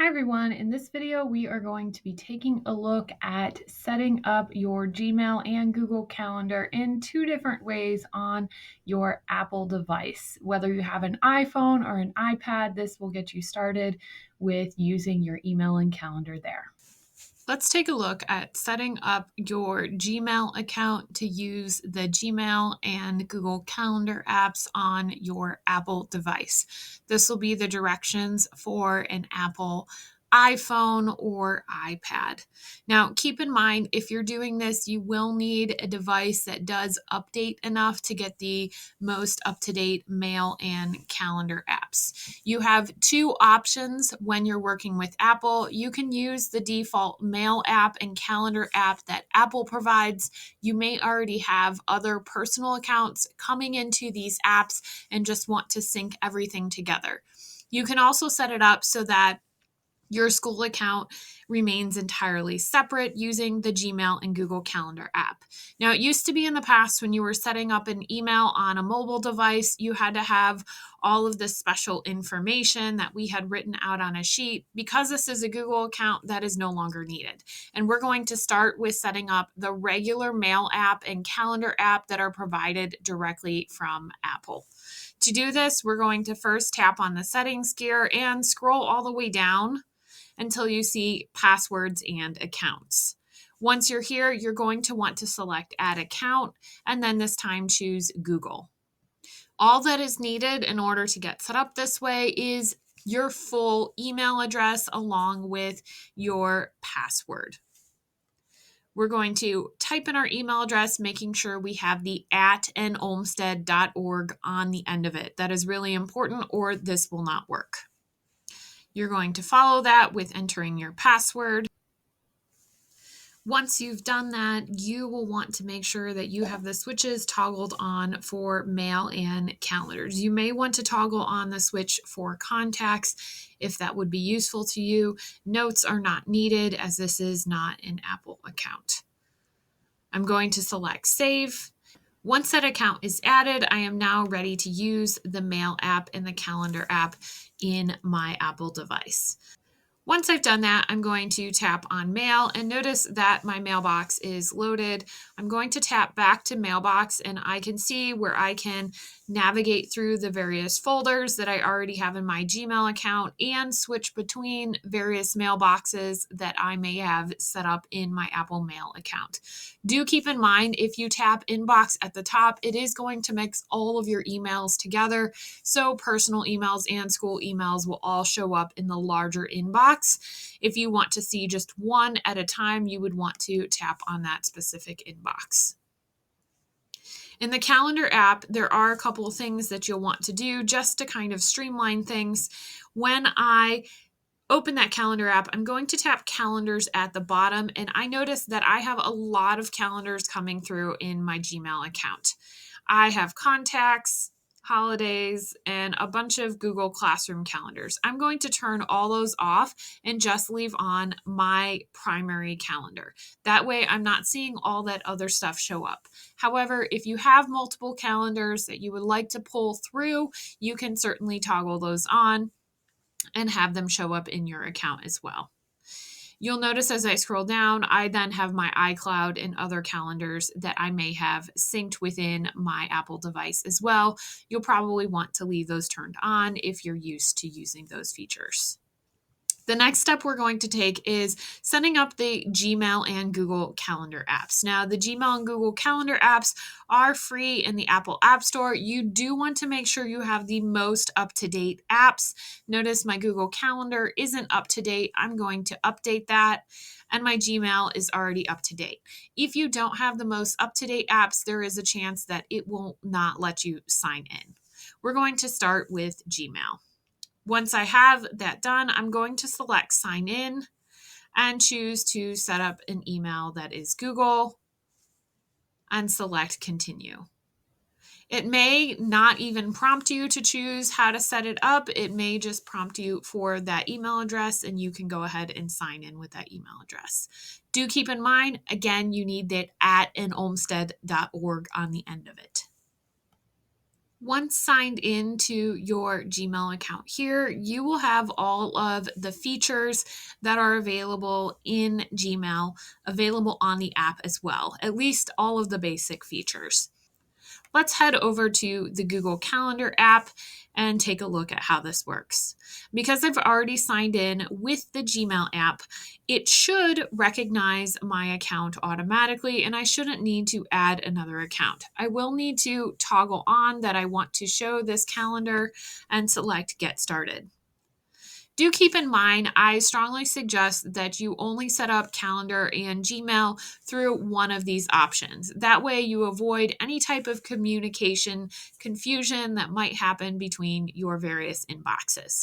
Hi everyone, in this video we are going to be taking a look at setting up your Gmail and Google Calendar in two different ways on your Apple device. Whether you have an iPhone or an iPad, this will get you started with using your email and calendar there. Let's take a look at setting up your Gmail account to use the Gmail and Google Calendar apps on your Apple device. This will be the directions for an Apple iPhone or iPad. Now, keep in mind, if you're doing this, you will need a device that does update enough to get the most up-to-date mail and calendar apps. You have two options when you're working with Apple. You can use the default mail app and calendar app that Apple provides. You may already have other personal accounts coming into these apps and just want to sync everything together. You can also set it up so that your school account remains entirely separate using the Gmail and Google Calendar app. Now, it used to be in the past when you were setting up an email on a mobile device, you had to have all of this special information that we had written out on a sheet. Because this is a Google account, that is no longer needed. And we're going to start with setting up the regular mail app and calendar app that are provided directly from Apple. To do this, we're going to first tap on the settings gear and scroll all the way down until you see passwords and accounts. Once you're here, you're going to want to select add account and then this time choose Google. All that is needed in order to get set up this way is your full email address along with your password. We're going to type in our email address, making sure we have the @olmsted.org on the end of it. That is really important, or this will not work. You're going to follow that with entering your password. Once you've done that, you will want to make sure that you have the switches toggled on for mail and calendars. You may want to toggle on the switch for contacts if that would be useful to you. Notes are not needed as this is not an Apple account. I'm going to select save. Once that account is added, I am now ready to use the mail app and the calendar app in my Apple device. Once I've done that, I'm going to tap on mail and notice that my mailbox is loaded. I'm going to tap back to mailbox and I can see where I can navigate through the various folders that I already have in my Gmail account and switch between various mailboxes that I may have set up in my Apple Mail account. Do keep in mind, if you tap inbox at the top, it is going to mix all of your emails together. So personal emails and school emails will all show up in the larger inbox. If you want to see just one at a time, you would want to tap on that specific inbox. In the calendar app, there are a couple of things that you'll want to do just to kind of streamline things. When I open that calendar app, I'm going to tap calendars at the bottom, and I notice that I have a lot of calendars coming through in my Gmail account. I have contacts, holidays, and a bunch of Google Classroom calendars. I'm going to turn all those off and just leave on my primary calendar. That way I'm not seeing all that other stuff show up. However, if you have multiple calendars that you would like to pull through, you can certainly toggle those on and have them show up in your account as well. You'll notice as I scroll down, I then have my iCloud and other calendars that I may have synced within my Apple device as well. You'll probably want to leave those turned on if you're used to using those features. The next step we're going to take is setting up the Gmail and Google Calendar apps. Now, the Gmail and Google Calendar apps are free in the Apple App Store. You do want to make sure you have the most up-to-date apps. Notice my Google Calendar isn't up to date. I'm going to update that, and my Gmail is already up to date. If you don't have the most up-to-date apps, there is a chance that it will not let you sign in. We're going to start with Gmail. Once I have that done, I'm going to select sign in and choose to set up an email that is Google and select continue. It may not even prompt you to choose how to set it up. It may just prompt you for that email address and you can go ahead and sign in with that email address. Do keep in mind, again, you need that @olmsted.org on the end of it. Once signed into your Gmail account here, you will have all of the features that are available in Gmail available on the app as well, at least all of the basic features. Let's head over to the Google Calendar app and take a look at how this works. Because I've already signed in with the Gmail app, it should recognize my account automatically and I shouldn't need to add another account. I will need to toggle on that I want to show this calendar and select Get Started. Do keep in mind, I strongly suggest that you only set up Calendar and Gmail through one of these options. That way, you avoid any type of communication confusion that might happen between your various inboxes.